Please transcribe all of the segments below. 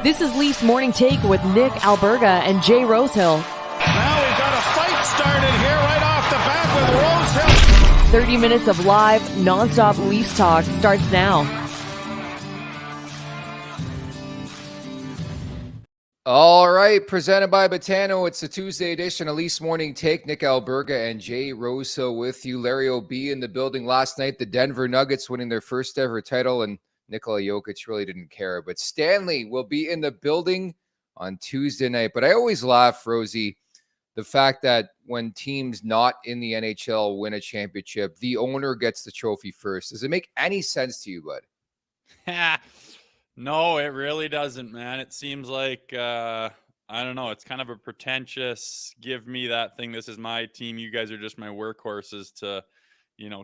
This is Leafs Morning Take with Nick Alberga and Jay Rosehill. Now we've got a fight started here right off the bat with Rosehill. 30 minutes of live, nonstop Leafs talk starts now. All right, presented by Botano. It's the Tuesday edition of Leafs Morning Take. Nick Alberga and Jay Rosehill with you. Larry O.B. in the building last night. The Denver Nuggets winning their first ever title, and Nikola Jokic really didn't care. But Stanley will be in the building on Tuesday night. But I always laugh, Rosie, the fact that when teams not in the NHL win a championship, the owner gets the trophy first. Does it make any sense to you, bud? No, it really doesn't, man. It seems like, I don't know, it's kind of a pretentious, give me that thing. This is my team. You guys are just my workhorses to,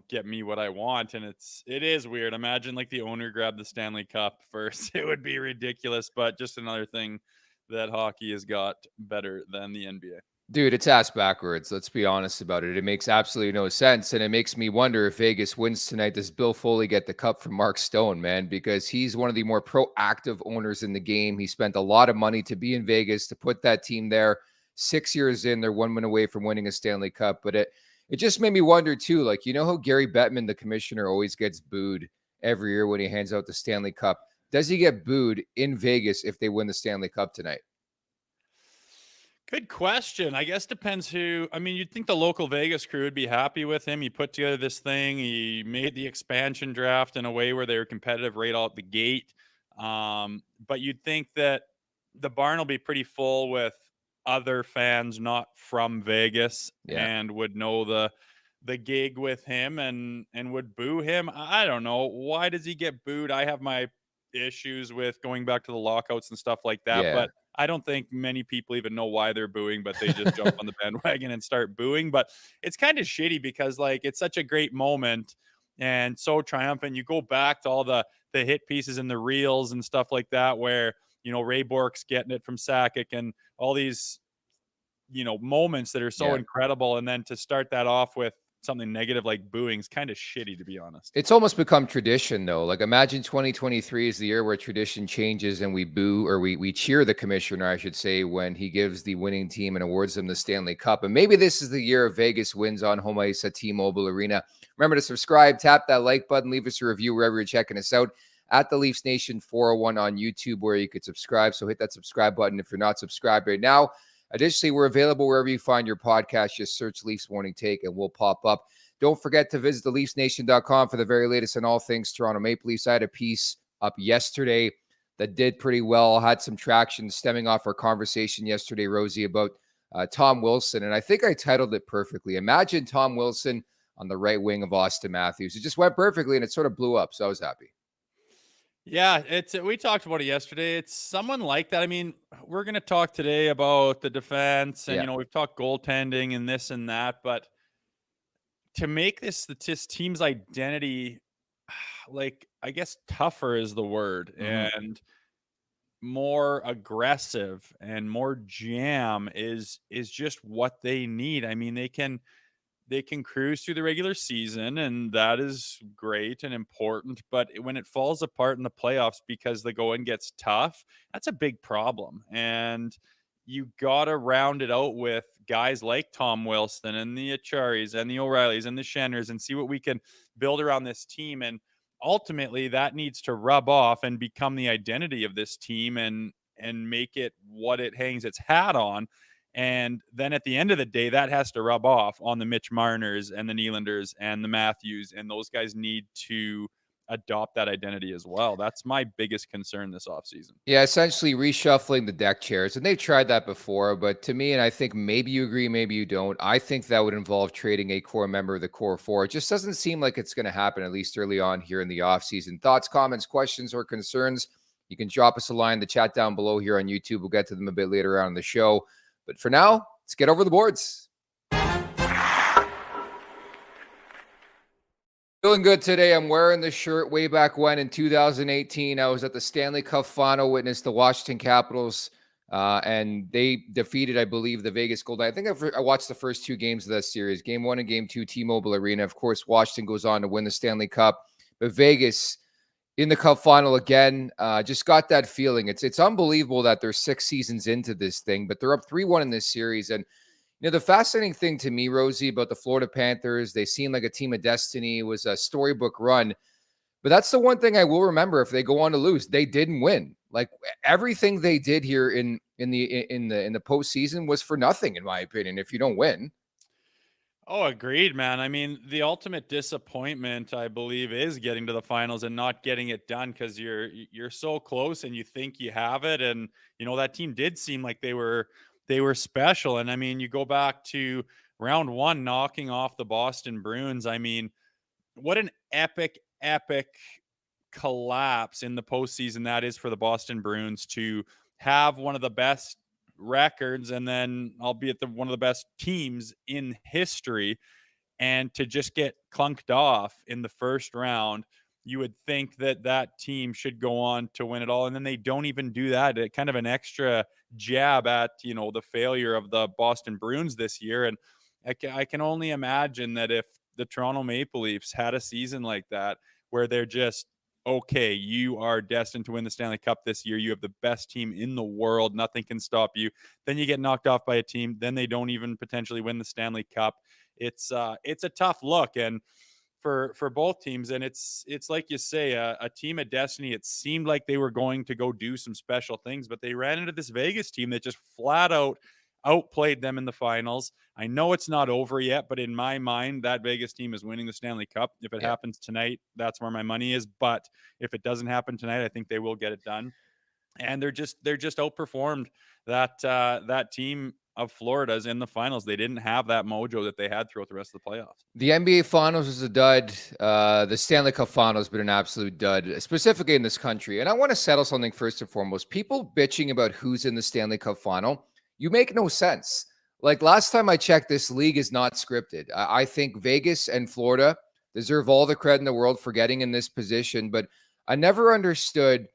get me what I want. And it is weird. Imagine like the owner grabbed the Stanley Cup first. It would be ridiculous, but just another thing that hockey has got better than the NBA. Dude, it's ass backwards. Let's be honest about it. It makes absolutely no sense. And it makes me wonder if Vegas wins tonight, does Bill Foley get the cup from Mark Stone, man? Because he's one of the more proactive owners in the game. He spent a lot of money to be in Vegas, to put that team there. 6 years in, they're 1 win away from winning a Stanley Cup. But it just made me wonder, too, like, you know how Gary Bettman, the commissioner, always gets booed every year when he hands out the Stanley Cup? Does he get booed in Vegas if they win the Stanley Cup tonight? Good question. I guess depends who. I mean, you'd think the local Vegas crew would be happy with him. He put together this thing. He made the expansion draft in a way where they were competitive right out the gate. But you'd think that the barn will be pretty full with other fans not from Vegas and would know the gig with him and would boo him. I don't know. Why does he get booed? I have my issues with going back to the lockouts and stuff like that. But I don't think many people even know why they're booing, but they just jump on the bandwagon and start booing. But it's kind of shitty because like it's such a great moment and so triumphant. You go back to all the hit pieces and the reels and stuff like that where, Ray Bourque's getting it from Sakic and all these, moments that are so incredible. And then to start that off with something negative like booing is kind of shitty, to be honest. It's almost become tradition, though. Like, imagine 2023 is the year where tradition changes and we boo, or we cheer the commissioner, I should say, when he gives the winning team and awards them the Stanley Cup. And maybe this is the year Vegas wins on home ice at T-Mobile Arena. Remember to subscribe, tap that like button, leave us a review wherever you're checking us out. At the Leafs Nation 401 on YouTube, where you could subscribe. So hit that subscribe button if you're not subscribed right now. Additionally, we're available wherever you find your podcast. Just search Leafs Morning Take and we'll pop up. Don't forget to visit theleafsnation.com for the very latest on all things Toronto Maple Leafs. I had a piece up yesterday that did pretty well, had some traction stemming off our conversation yesterday, Rosie, about Tom Wilson. And I think I titled it perfectly. Imagine Tom Wilson on the right wing of Austin Matthews. It just went perfectly and it sort of blew up. So I was happy. Yeah, we talked about it yesterday. It's someone like that. I mean, we're going to talk today about the defense and, we've talked goaltending and this and that, but to make this team's identity, like, I guess tougher is the word, and more aggressive and more jam is just what they need. I mean, they can cruise through the regular season, and that is great and important. But when it falls apart in the playoffs because the going gets tough, that's a big problem. And you got to round it out with guys like Tom Wilson and the Acharis and the O'Reillys and the Schenners and see what we can build around this team. And ultimately, that needs to rub off and become the identity of this team and make it what it hangs its hat on. And then at the end of the day, that has to rub off on the Mitch Marners and the Nylanders and the Matthews. And those guys need to adopt that identity as well. That's my biggest concern this offseason. Yeah, essentially reshuffling the deck chairs. And they've tried that before. But to me, and I think maybe you agree, maybe you don't, I think that would involve trading a core member of the core four. It just doesn't seem like it's going to happen, at least early on here in the offseason. Thoughts, comments, questions, or concerns, you can drop us a line in the chat down below here on YouTube. We'll get to them a bit later on in the show. But for now, let's get over the boards. Feeling good today. I'm wearing the shirt way back when in 2018. I was at the Stanley Cup Final, witnessed the Washington Capitals, and they defeated, I believe, the Vegas Golden Knights. I think I watched the first two games of that series, Game 1 and Game 2, T-Mobile Arena. Of course, Washington goes on to win the Stanley Cup. But Vegas in the Cup final again. Just got that feeling. It's unbelievable that they're 6 seasons into this thing, but they're up 3-1 in this series. And the fascinating thing to me, Rosie, about the Florida Panthers, they seem like a team of destiny. It was a storybook run. But that's the one thing I will remember if they go on to lose. They didn't win. Like everything they did here in the postseason was for nothing, in my opinion, if you don't win. Oh, agreed, man. I mean, the ultimate disappointment, I believe, is getting to the finals and not getting it done because you're so close and you think you have it. And that team did seem like they were special. And I mean, you go back to round one, knocking off the Boston Bruins. I mean, what an epic collapse in the postseason that is for the Boston Bruins to have one of the best records and then albeit one of the best teams in history, and to just get clunked off in the first round. You would think that team should go on to win it all, and then they don't even do that. It kind of an extra jab at the failure of the Boston Bruins this year. And I can only imagine that if the Toronto Maple Leafs had a season like that where they're just, okay, you are destined to win the Stanley Cup this year. You have the best team in the world. Nothing can stop you. Then you get knocked off by a team. Then they don't even potentially win the Stanley Cup. It's a tough look, and for both teams. And it's like you say, a team of destiny. It seemed like they were going to go do some special things, but they ran into this Vegas team that just flat out outplayed them in the finals. I know it's not over yet, but in my mind, that Vegas team is winning the Stanley Cup. If it happens tonight, that's where my money is. But if it doesn't happen tonight, I think they will get it done. And they're just outperformed that team of Florida's in the finals. They didn't have that mojo that they had throughout the rest of the playoffs. The NBA Finals was a dud. The Stanley Cup Final has been an absolute dud, specifically in this country. And I want to settle something first and foremost. People bitching about who's in the Stanley Cup Final, you make no sense. Like last time I checked, this league is not scripted. I think Vegas and Florida deserve all the credit in the world for getting in this position. But I never understood,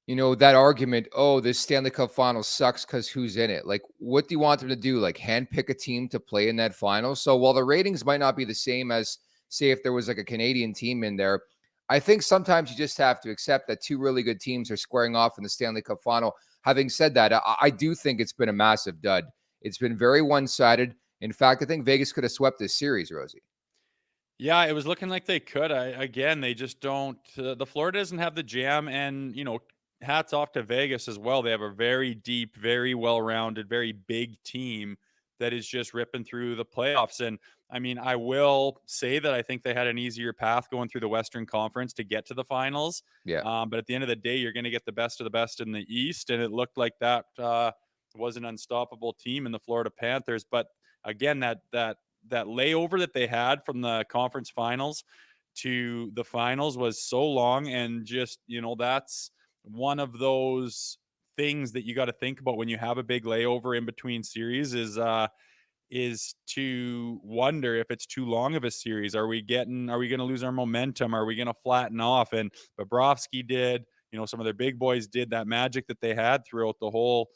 that argument, oh, this Stanley Cup Final sucks because who's in it? Like, what do you want them to do? Like, handpick a team to play in that final? So while the ratings might not be the same as, say, if there was like a Canadian team in there, I think sometimes you just have to accept that two really good teams are squaring off in the Stanley Cup Final. Having said that, I do think it's been a massive dud. It's been very one-sided. In fact, I think Vegas could have swept this series, Rosie. Yeah, it was looking like they could. Again, they just don't. The Florida doesn't have the jam, and hats off to Vegas as well. They have a very deep, very well-rounded, very big team that is just ripping through the playoffs. And I mean, I will say that I think they had an easier path going through the Western Conference to get to the finals. Yeah. But at the end of the day, you're going to get the best of the best in the East, and it looked like that was an unstoppable team in the Florida Panthers. But again, that layover that they had from the conference finals to the finals was so long, and just that's one of those things that you got to think about when you have a big layover in between series is to wonder if it's too long of a series. Are we going to lose our momentum? Are we going to flatten off? And Bobrovsky did, some of their big boys did. That magic that they had throughout the whole,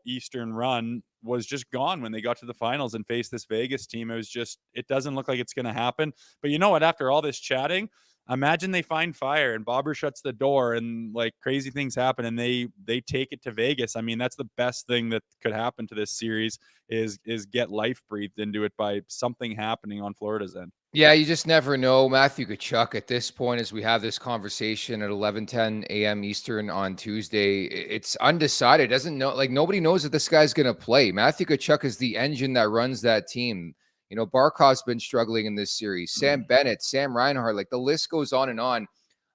Eastern run was just gone when they got to the finals and faced this Vegas team. It doesn't look like it's going to happen. But you know what? After all this chatting, imagine they find fire and Bobber shuts the door and like crazy things happen and they take it to Vegas. I mean, that's the best thing that could happen to this series is get life breathed into it by something happening on Florida's end. Yeah, you just never know. Matthew Tkachuk at this point, as we have this conversation at 11:10 a.m. Eastern on Tuesday, it's undecided. Doesn't know, like nobody knows if this guy's going to play. Matthew Tkachuk is the engine that runs that team. Barkov's been struggling in this series. Sam Bennett, Sam Reinhart, like the list goes on and on.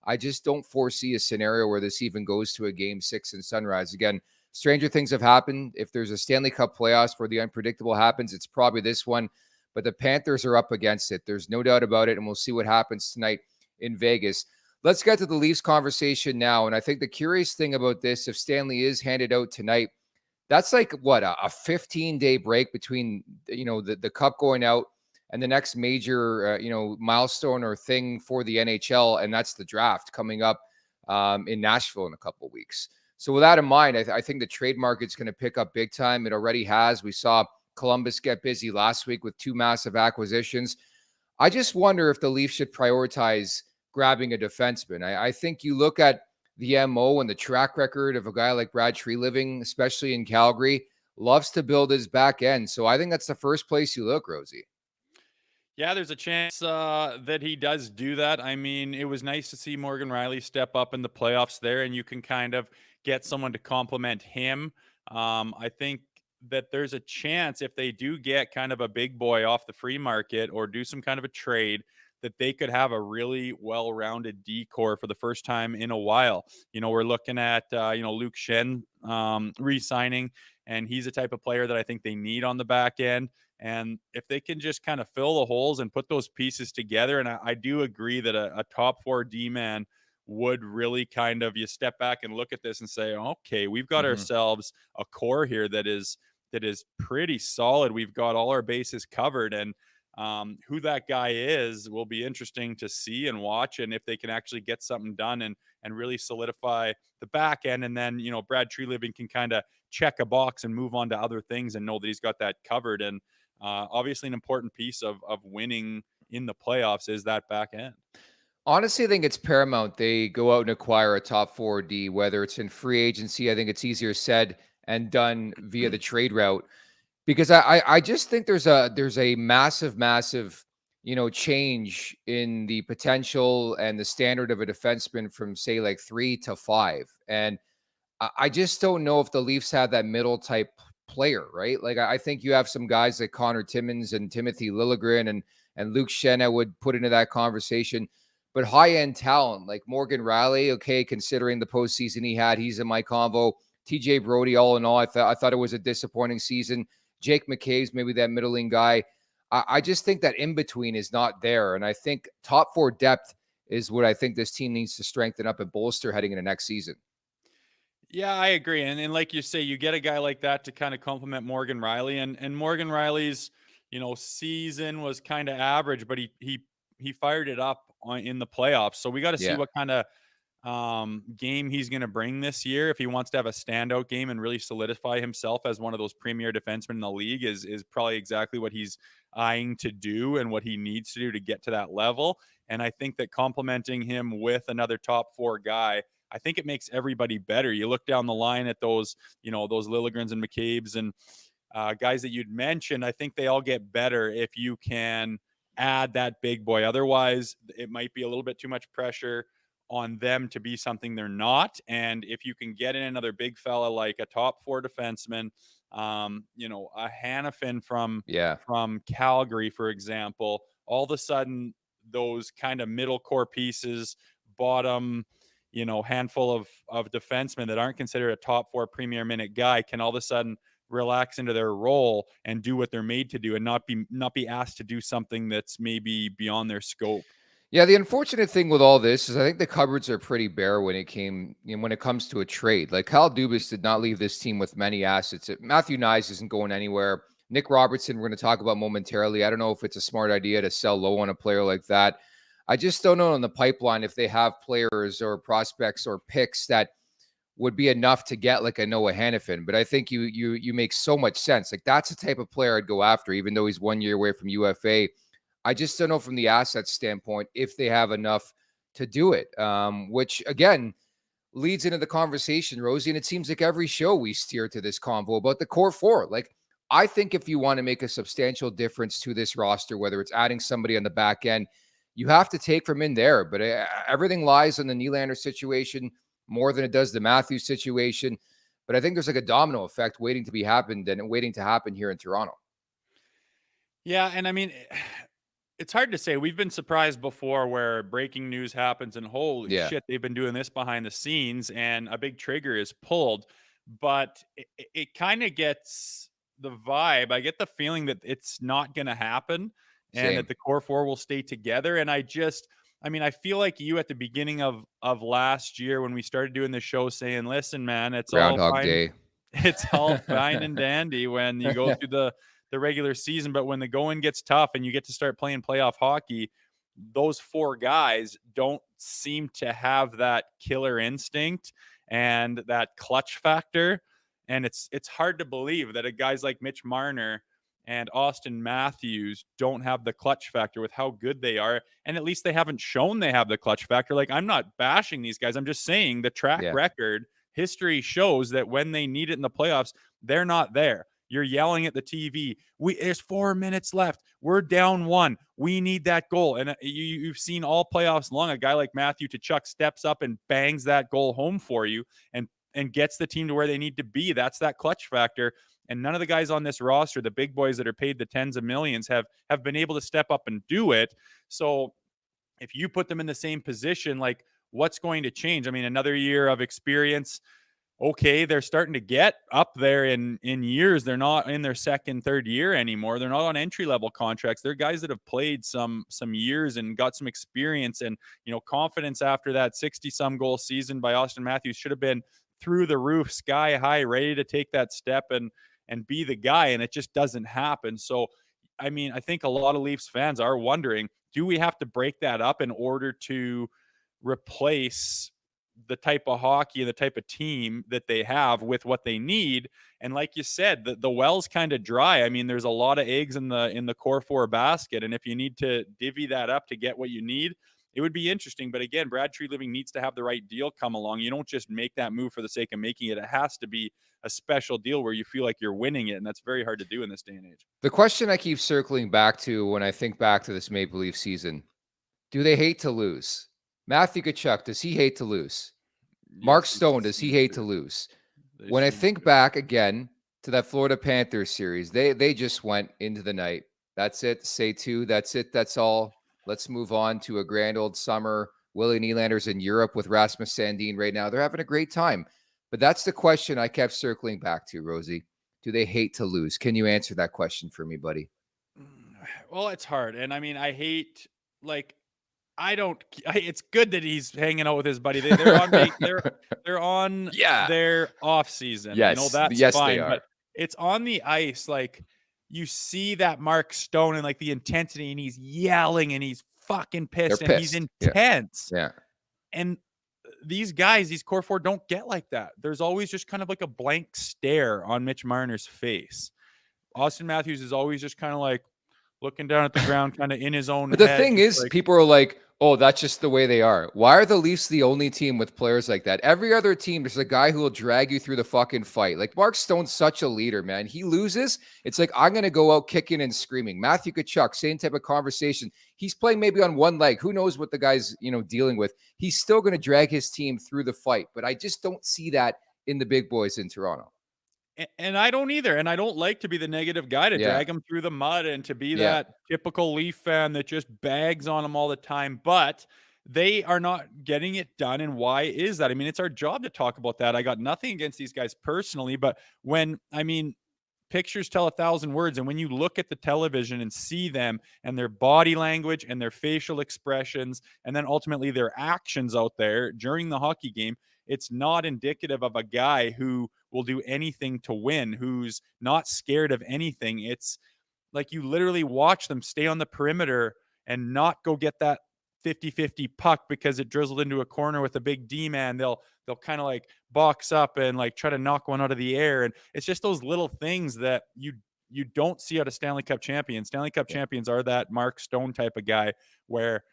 I just don't foresee a scenario where this even goes to a game 6 in Sunrise. Again, stranger things have happened. If there's a Stanley Cup playoffs where the unpredictable happens, it's probably this one. But the Panthers are up against it. There's no doubt about it. And we'll see what happens tonight in Vegas. Let's get to the Leafs conversation now. And I think the curious thing about this, if Stanley is handed out tonight, that's like what, a 15-day break between, the cup going out and the next major, milestone or thing for the NHL. And that's the draft coming up in Nashville in a couple of weeks. So with that in mind, I think the trade market's going to pick up big time. It already has. We saw Columbus get busy last week with 2 massive acquisitions. I just wonder if the Leafs should prioritize grabbing a defenseman. I think you look at the MO and the track record of a guy like Brad Treliving, especially in Calgary, loves to build his back end. So I think that's the first place you look, Rosie. Yeah, there's a chance that he does do that. I mean, it was nice to see Morgan Riley step up in the playoffs there, and you can kind of get someone to complement him. I think that there's a chance if they do get kind of a big boy off the free market or do some kind of a trade that they could have a really well-rounded decor for the first time in a while. We're looking at Luke Shen re-signing, and he's a type of player that I think they need on the back end. And if they can just kind of fill the holes and put those pieces together, and I do agree that a top 4 D-man would really kind of, you step back and look at this and say, okay, we've got ourselves a core here that is pretty solid. We've got all our bases covered, and who that guy is will be interesting to see and watch, and if they can actually get something done and really solidify the back end. And then, Brad Treliving can kind of check a box and move on to other things and know that he's got that covered. And obviously an important piece of winning in the playoffs is that back end. Honestly, I think it's paramount they go out and acquire a top 4D, whether it's in free agency. I think it's easier said and done via the trade route, because I just think there's a massive change in the potential and the standard of a defenseman from, say, like 3 to 5. And I just don't know if the Leafs have that middle type player, right? Like, I think you have some guys like Connor Timmins and Timothy Liljegren and Luke Shen I would put into that conversation. But high-end talent like Morgan Riley, okay, considering the postseason he had, he's in my convo. TJ Brody, all in all, I thought it was a disappointing season. Jake McCabe's maybe that middling guy. I just think that in-between is not there. And I think top 4 depth is what I think this team needs to strengthen up and bolster heading into next season. Yeah, I agree. And like you say, you get a guy like that to kind of complement Morgan Riley. And Morgan Riley's, season was kind of average, but he fired it up in the playoffs. So we got to see what kind of game he's going to bring this year. If he wants to have a standout game and really solidify himself as one of those premier defensemen in the league, is probably exactly what he's eyeing to do and what he needs to do to get to that level. And I think that complementing him with another top 4 guy, I think it makes everybody better. You look down the line at those, those Liljegren's and McCabe's and guys that you'd mentioned. I think they all get better if you can add that big boy. Otherwise, it might be a little bit too much pressure on them to be something they're not. And if you can get in another big fella like a top 4 defenseman, a Hannafin from Calgary, for example, all of a sudden those kind of middle core pieces, bottom, handful of defensemen that aren't considered a top 4 premier minute guy can all of a sudden relax into their role and do what they're made to do and not be asked to do something that's maybe beyond their scope. Yeah, the unfortunate thing with all this is I think the cupboards are pretty bare when it comes to a trade. Like, Kyle Dubas did not leave this team with many assets. Matthew Nyes isn't going anywhere. Nick Robertson, we're going to talk about momentarily. I don't know if it's a smart idea to sell low on a player like that. I just don't know in the pipeline if they have players or prospects or picks that would be enough to get like a Noah Hannafin. But I think you make so much sense. Like, that's the type of player I'd go after, even though he's 1 year away from UFA. I just don't know from the asset standpoint if they have enough to do it, which, again, leads into the conversation, Rosie, and it seems like every show we steer to this convo about the core 4. Like, I think if you want to make a substantial difference to this roster, whether it's adding somebody on the back end, you have to take from in there. But everything lies on the Nylander situation more than it does the Matthews situation. But I think there's like a domino effect waiting to happen here in Toronto. Yeah, and I mean, it's hard to say. We've been surprised before where breaking news happens and holy shit, they've been doing this behind the scenes and a big trigger is pulled. But it kind of gets the vibe. I get the feeling that it's not going to happen and that the core 4 will stay together. And I feel like you at the beginning of last year when we started doing the show saying, listen, man, it's Groundhog all fine. Day. It's all fine and dandy when you go through the regular season, but when the going gets tough and you get to start playing playoff hockey, those 4 guys don't seem to have that killer instinct and that clutch factor. And it's hard to believe that a guys like Mitch Marner and Austin Matthews don't have the clutch factor with how good they are. And at least they haven't shown they have the clutch factor. Like, I'm not bashing these guys. I'm just saying the track record, history shows that when they need it in the playoffs, they're not there. You're yelling at the TV. There's 4 minutes left. We're down 1. We need that goal. And you've seen all playoffs long, a guy like Matthew Tkachuk steps up and bangs that goal home for you and gets the team to where they need to be. That's that clutch factor. And none of the guys on this roster, the big boys that are paid the tens of millions, have been able to step up and do it. So if you put them in the same position, like, what's going to change? I mean, another year of experience. Okay, they're starting to get up there in years. They're not in their second, third year anymore. They're not on entry-level contracts. They're guys that have played some years and got some experience, and, confidence after that 60-some goal season by Austin Matthews should have been through the roof, sky high, ready to take that step and be the guy, and it just doesn't happen. So, I mean, I think a lot of Leafs fans are wondering, do we have to break that up in order to replace the type of hockey and the type of team that they have with what they need? And like you said, the well's kind of dry. I mean, there's a lot of eggs in the core 4 basket, and if you need to divvy that up to get what you need, it would be interesting. But again, Brad Treliving needs to have the right deal come along. You don't just make that move for the sake of making it. It has to be a special deal where you feel like you're winning it, and that's very hard to do in this day and age. The question I keep circling back to when I think back to this Maple Leaf season, do they hate to lose? Matthew Tkachuk, does he hate to lose? Mark Stone, does he hate to lose? When I think back again to that Florida Panthers series, they just went into the night. That's it. Say 2. That's it. That's all. Let's move on to a grand old summer. Willie Nylander's in Europe with Rasmus Sandin right now. They're having a great time. But that's the question I kept circling back to, Rosie. Do they hate to lose? Can you answer that question for me, buddy? Well, it's hard. And I mean, I hate, like, it's good that he's hanging out with his buddy. They're on their off season. Yes. That's fine. But it's on the ice. Like, you see that Mark Stone and like the intensity, and he's yelling and he's fucking pissed. He's intense. Yeah. And these guys, these core 4, don't get like that. There's always just kind of like a blank stare on Mitch Marner's face. Austin Matthews is always just kind of like looking down at the ground, kind of in his own But the head. thing is, like, people are like, oh, that's just the way they are. Why are the Leafs the only team with players like that? Every other team, there's a guy who will drag you through the fucking fight. Like, Mark Stone's such a leader, man. He loses, it's like, I'm going to go out kicking and screaming. Matthew Tkachuk, same type of conversation. He's playing maybe on one leg. Who knows what the guy's, dealing with. He's still going to drag his team through the fight. But I just don't see that in the big boys in Toronto. And I don't either. And I don't like to be the negative guy to drag them through the mud and to be that typical Leaf fan that just bags on them all the time. But they are not getting it done. And why is that? I mean, it's our job to talk about that. I got nothing against these guys personally, but pictures tell 1,000 words. And when you look at the television and see them and their body language and their facial expressions, and then ultimately their actions out there during the hockey game, it's not indicative of a guy who will do anything to win, who's not scared of anything. It's like you literally watch them stay on the perimeter and not go get that 50-50 puck because it drizzled into a corner with a big D-man. They'll kind of like box up and like try to knock one out of the air. And it's just those little things that you don't see out of Stanley Cup champions. Stanley Cup champions are that Mark Stone type of guy where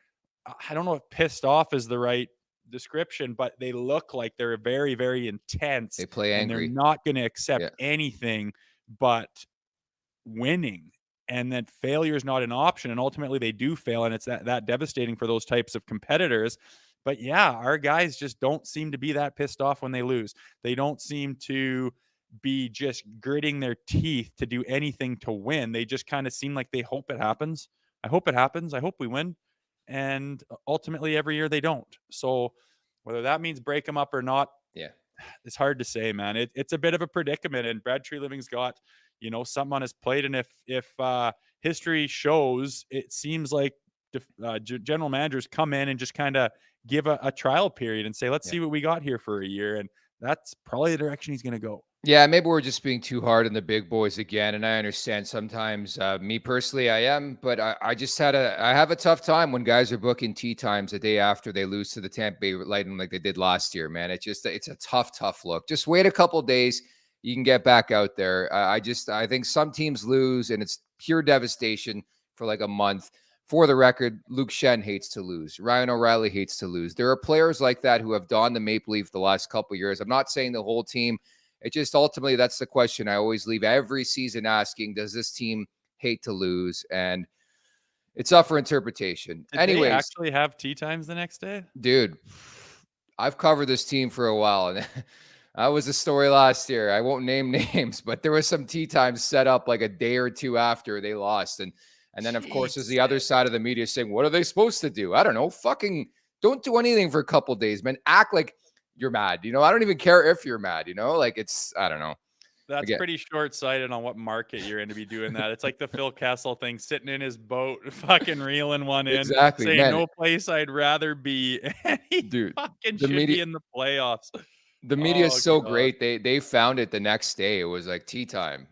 I don't know if pissed off is the right description, but they look like they're very, very intense. They play angry. And they're not going to accept anything but winning. And that failure is not an option. And ultimately they do fail. And it's that devastating for those types of competitors. But yeah, our guys just don't seem to be that pissed off when they lose. They don't seem to be just gritting their teeth to do anything to win. They just kind of seem like they hope it happens. I hope it happens. I hope we win. And ultimately every year they don't. So whether that means break them up or not, it's hard to say, man. It's a bit of a predicament, and Brad Treliving's got, something on his plate. And if history shows, it seems like general managers come in and just kind of give a trial period and say, let's see what we got here for a year. And that's probably the direction he's going to go. Yeah, maybe we're just being too hard on the big boys again. And I understand sometimes, me personally, I am, but I have a tough time when guys are booking tee times the day after they lose to the Tampa Bay Lightning like they did last year, man. It's a tough look. Just wait a couple days. You can get back out there. I think some teams lose and it's pure devastation for like a month. For the record, Luke Shen hates to lose. Ryan O'Reilly hates to lose. There are players like that who have donned the Maple Leaf the last couple of years. I'm not saying the whole team. It just ultimately, that's the question I always leave every season asking, does this team hate to lose? And it's up for interpretation. Did Anyways, they actually have tea times the next day? dude, I've covered this team for a while, and that was a story last year. I won't name names, but there was some tea times set up like a day or two after they lost. And then, of course, there's the other side of the media saying, what are they supposed to do? I don't know. Fucking don't do anything for a couple days, man. Act like you're mad. I don't even care if you're mad, like I don't know. That's pretty short-sighted on what market you're in to be doing that. It's like the Phil Kessel thing, sitting in his boat, fucking reeling one in, Exactly, saying man. no place I'd rather be. And he Dude, fucking should be in the playoffs. The media is so great. They found it the next day. It was like tea time.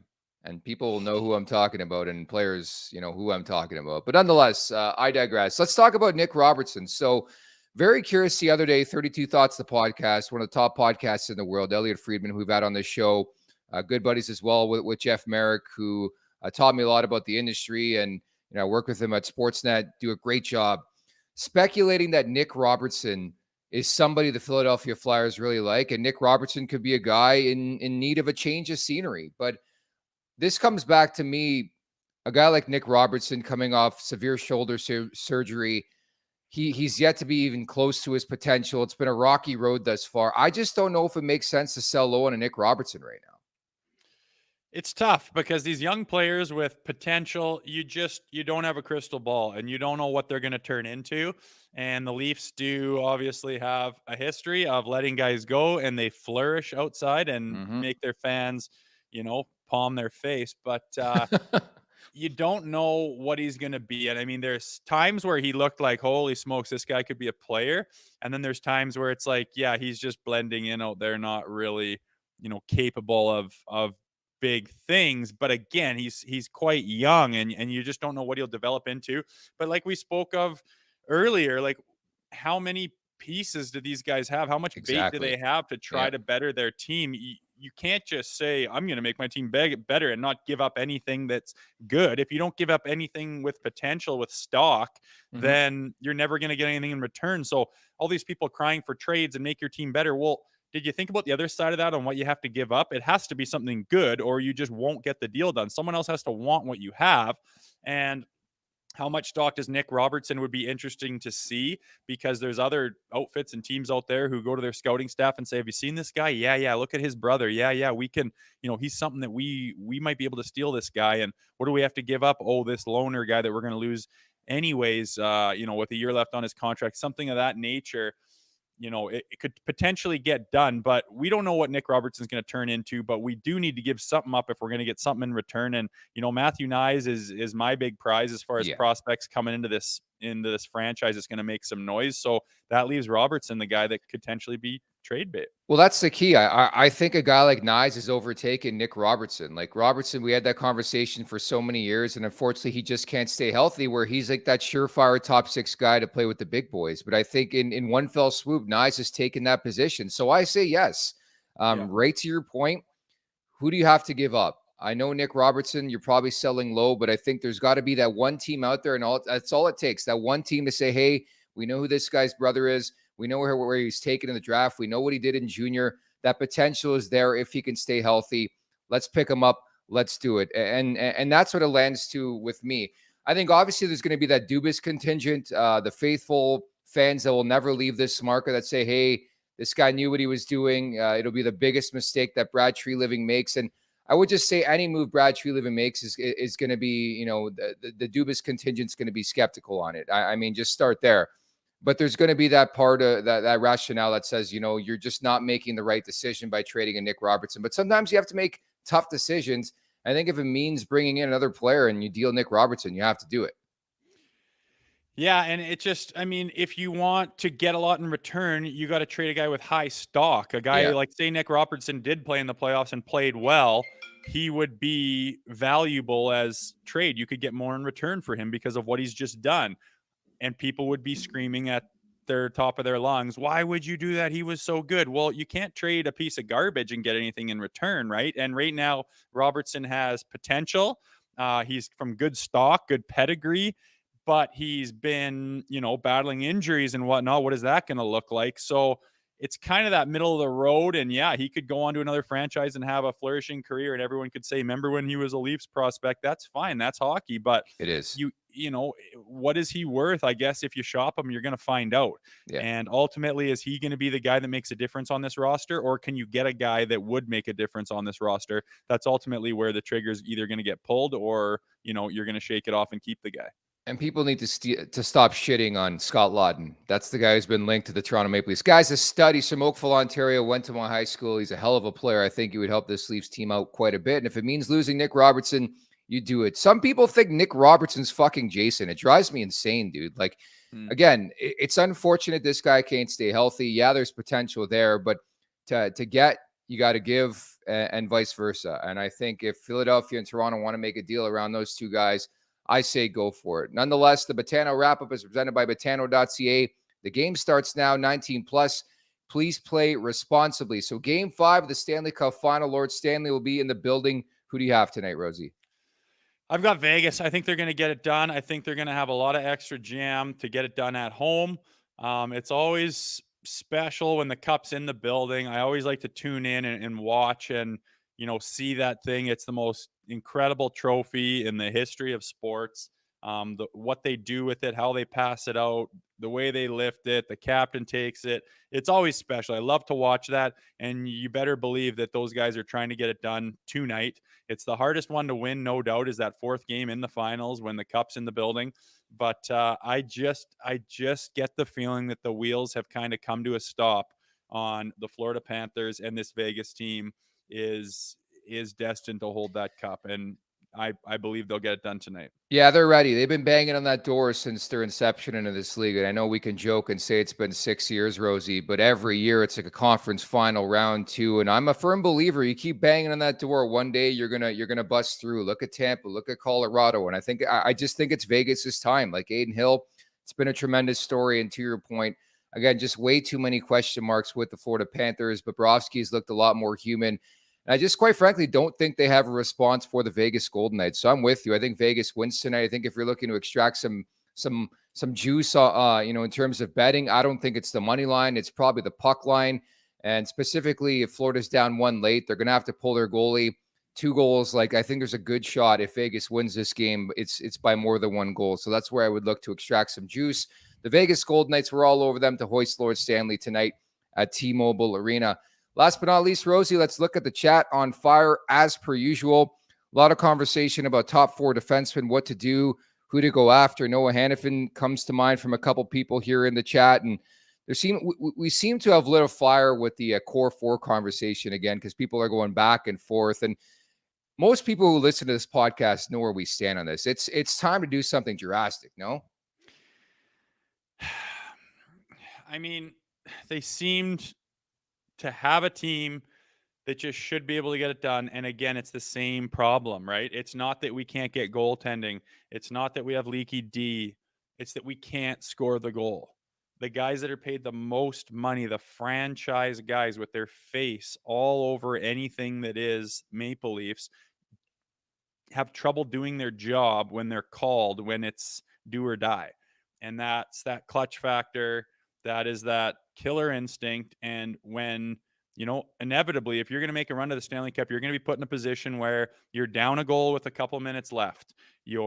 And people will know who I'm talking about, and players, who I'm talking about. But nonetheless, I digress. Let's talk about Nick Robertson. So very curious the other day, 32 Thoughts, the podcast, one of the top podcasts in the world, Elliot Friedman, who we've had on the show, good buddies as well with Jeff Merrick, who taught me a lot about the industry. And, I work with him at Sportsnet, do a great job speculating that Nick Robertson is somebody the Philadelphia Flyers really like. And Nick Robertson could be a guy in need of a change of scenery. But this comes back to me, a guy like Nick Robertson coming off severe shoulder surgery. He's yet to be even close to his potential. It's been a rocky road thus far. I just don't know if it makes sense to sell low on a Nick Robertson right now. It's tough because these young players with potential, you don't have a crystal ball and you don't know what they're going to turn into. And the Leafs do obviously have a history of letting guys go, and they flourish outside and make their fans, palm their face. But you don't know what he's going to be. And I mean, there's times where he looked like, holy smokes, this guy could be a player. And then there's times where it's like, yeah, he's just blending in out there, not really, capable of big things. But again, he's quite young, and you just don't know what he'll develop into. But like we spoke of earlier, like how many pieces do these guys have? How much bait do they have to try to better their team? You can't just say, I'm going to make my team better and not give up anything that's good. If you don't give up anything with potential, with stock, then you're never going to get anything in return. So all these people crying for trades and make your team better. Well, did you think about the other side of that on what you have to give up? It has to be something good, or you just won't get the deal done. Someone else has to want what you have. And how much stock does Nick Robertson would be interesting to see, because there's other outfits and teams out there who go to their scouting staff and say, have you seen this guy? Yeah. Look at his brother. Yeah. We can, he's something that we might be able to steal this guy. And what do we have to give up? Oh, this loner guy that we're going to lose anyways, with a year left on his contract, something of that nature. It could potentially get done, but we don't know what Nick Robertson's going to turn into. But we do need to give something up if we're going to get something in return. And Matthew Nyes is my big prize as far as prospects coming into this franchise. It's going to make some noise. So that leaves Robertson, the guy that could potentially be trade bait. Well, that's the key. I think a guy like Nyes has overtaken Nick Robertson. Like Robertson, we had that conversation for so many years, and unfortunately he just can't stay healthy, where he's like that surefire top 6 guy to play with the big boys. But I think in one fell swoop, Nyes has taken that position. So I say yes. Right to your point, who do you have to give up? I know Nick Robertson, you're probably selling low, but I think there's got to be that one team out there, and that's all it takes. That one team to say, hey, we know who this guy's brother is. We know where he's taken in the draft. We know what he did in junior. That potential is there if he can stay healthy. Let's pick him up. Let's do it. And that's what it lands to with me. I think obviously there's going to be that Dubas contingent, the faithful fans that will never leave this market that say, hey, this guy knew what he was doing. It'll be the biggest mistake that Brad Treliving makes. And I would just say any move Brad Treliving makes is going to be, the Dubas contingent's going to be skeptical on it. I mean, just start there. But there's going to be that part of that rationale that says, you're just not making the right decision by trading a Nick Robertson. But sometimes you have to make tough decisions. I think if it means bringing in another player and you deal Nick Robertson, you have to do it. Yeah, and it just, I mean, if you want to get a lot in return, you got to trade a guy with high stock. A guy like, say, Nick Robertson did play in the playoffs and played well. He would be valuable as trade. You could get more in return for him because of what he's just done. And people would be screaming at their top of their lungs, why would you do that? He was so good. Well, you can't trade a piece of garbage and get anything in return, right? And right now, Robertson has potential. He's from good stock, good pedigree, but he's been, battling injuries and whatnot. What is that going to look like? So it's kind of that middle of the road. And yeah, he could go on to another franchise and have a flourishing career. And everyone could say, remember when he was a Leafs prospect? That's fine. That's hockey. But It is. What is he worth? I guess if you shop him, you're going to find out. Yeah. And ultimately, is he going to be the guy that makes a difference on this roster? Or can you get a guy that would make a difference on this roster? That's ultimately where the trigger's either going to get pulled or, you're going to shake it off and keep the guy. And people need to stop shitting on Scott Laughton. That's the guy who's been linked to the Toronto Maple Leafs. Guy's a stud. He's from Oakville, Ontario, went to my high school. He's a hell of a player. I think he would help this Leafs team out quite a bit. And if it means losing Nick Robertson, you do it. Some people think Nick Robertson's fucking Jason. It drives me insane, dude. Like, again, it's unfortunate this guy can't stay healthy. Yeah, there's potential there, but to get, you got to give, and vice versa. And I think if Philadelphia and Toronto want to make a deal around those two guys, I say go for it. Nonetheless, the Betano wrap-up is presented by Betano.ca. The game starts now, 19 plus. Please play responsibly. So Game 5 of the Stanley Cup Final, Lord Stanley will be in the building. Who do you have tonight, Rosie? I've got Vegas. I think they're going to get it done. I think they're going to have a lot of extra jam to get it done at home. It's always special when the Cup's in the building. I always like to tune in and watch and, see that thing. It's the most incredible trophy in the history of sports. What they do with it, how they pass it out, the way they lift it, the captain takes it. It's always special. I love to watch that. And you better believe that those guys are trying to get it done tonight. It's the hardest one to win, no doubt, is that fourth game in the finals when the Cup's in the building. But I just get the feeling that the wheels have kind of come to a stop on the Florida Panthers, and this Vegas team is destined to hold that cup. And I believe they'll get it done tonight. Yeah, they're ready. They've been banging on that door since their inception into this league. And I know we can joke and say it's been 6 years, Rosie, but every year it's like a conference final, round 2. And I'm a firm believer. You keep banging on that door, one day you're gonna bust through. Look at Tampa, look at Colorado. And I just think it's Vegas's time. Like Aiden Hill, it's been a tremendous story. And to your point, again, just way too many question marks with the Florida Panthers. Bobrovsky's looked a lot more human. I just quite frankly don't think they have a response for the Vegas Golden Knights. So I'm with you. I think Vegas wins tonight. I think if you're looking to extract some juice, in terms of betting, I don't think it's the money line. It's probably the puck line. And specifically, if Florida's down 1 late, they're going to have to pull their goalie. 2 goals. Like, I think there's a good shot if Vegas wins this game, it's by more than 1 goal. So that's where I would look to extract some juice. The Vegas Golden Knights, we're all over them to hoist Lord Stanley tonight at T-Mobile Arena. Last but not least, Rosie, let's look at the chat on fire as per usual. A lot of conversation about top 4 defensemen, what to do, who to go after. Noah Hannafin comes to mind from a couple people here in the chat. And we seem to have lit a fire with the core 4 conversation again, because people are going back and forth. And most people who listen to this podcast know where we stand on this. It's time to do something drastic, no? I mean, they seemed to have a team that just should be able to get it done. And again, it's the same problem, right? It's not that we can't get goaltending. It's not that we have leaky D. It's that we can't score the goal. The guys that are paid the most money, the franchise guys with their face all over anything that is Maple Leafs, have trouble doing their job when they're called, when it's do or die. And that's that clutch factor. That is that killer instinct. And when, inevitably, if you're going to make a run to the Stanley Cup, you're going to be put in a position where you're down a goal with a couple minutes left. You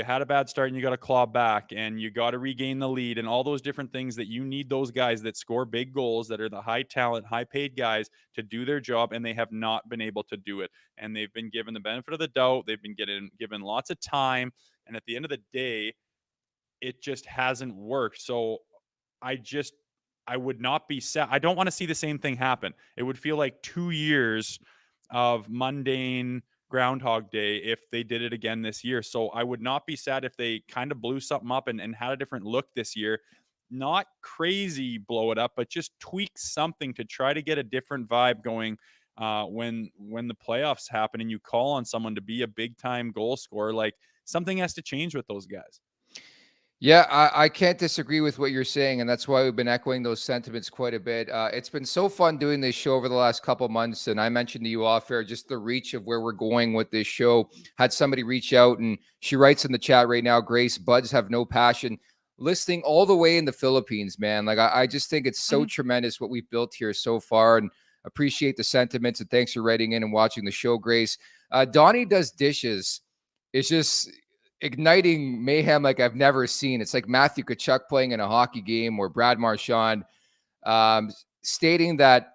had a bad start and you got to claw back and you got to regain the lead and all those different things that you need those guys that score big goals, that are the high talent, high paid guys to do their job. And they have not been able to do it. And they've been given the benefit of the doubt. They've been given lots of time. And at the end of the day, it just hasn't worked. So I would not be sad. I don't want to see the same thing happen. It would feel like 2 years of mundane Groundhog Day if they did it again this year. So I would not be sad if they kind of blew something up and had a different look this year. Not crazy blow it up, but just tweak something to try to get a different vibe going when the playoffs happen and you call on someone to be a big time goal scorer. Like, something has to change with those guys. Yeah, I can't disagree with what you're saying, and that's why we've been echoing those sentiments quite a bit. It's been so fun doing this show over the last couple months, and I mentioned to you off air just the reach of where we're going with this show. Had somebody reach out, and she writes in the chat right now, Grace, buds have no passion. Listening all the way in the Philippines, man. Like, I just think it's so tremendous what we've built here so far, and appreciate the sentiments, and thanks for writing in and watching the show, Grace. Donnie Does Dishes. It's just igniting mayhem like I've never seen. It's like Matthew Tkachuk playing in a hockey game, or Brad Marchand stating that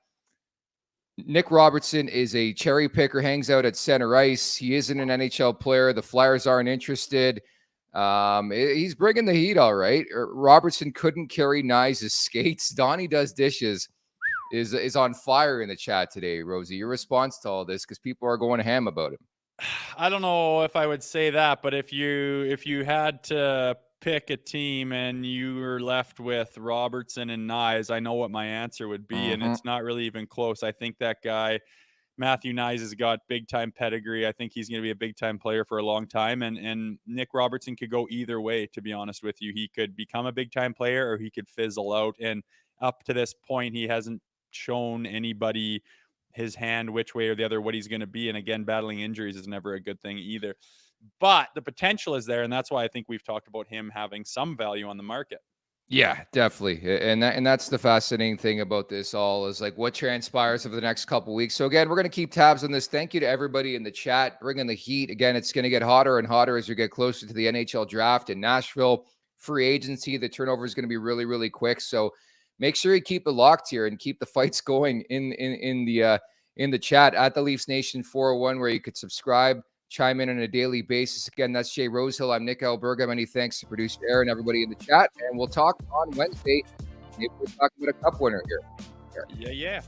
Nick Robertson is a cherry picker, hangs out at center ice. He isn't an NHL player. The Flyers aren't interested. He's bringing the heat, all right. Robertson couldn't carry Nyes' skates. Donnie Does Dishes is on fire in the chat today, Rosie. Your response to all this, because people are going ham about him. I don't know if I would say that, but if you had to pick a team and you were left with Robertson and Nyes, I know what my answer would be, and it's not really even close. I think that guy, Matthew Nyes, has got big time pedigree. I think he's going to be a big time player for a long time, and Nick Robertson could go either way, to be honest with you. He could become a big time player, or he could fizzle out, and up to this point, he hasn't shown anybody his hand which way or the other what he's going to be. And again, battling injuries is never a good thing either, but the potential is there, and that's why I think we've talked about him having some value on the market. Yeah, definitely. And that's the fascinating thing about this all, is like what transpires over the next couple of weeks. So again, we're going to keep tabs on this. Thank you to everybody in the chat bringing the heat. Again, it's going to get hotter and hotter as we get closer to the NHL draft in Nashville. Free agency, the turnover is going to be really, really quick. So make sure you keep it locked here and keep the fights going in the chat at the Leafs Nation 401, where you could subscribe, chime in on a daily basis. Again, that's Jay Rosehill. I'm Nick Alberga. Many thanks to producer Aaron, everybody in the chat, and we'll talk on Wednesday. Maybe we're talking about a cup winner here. Yeah.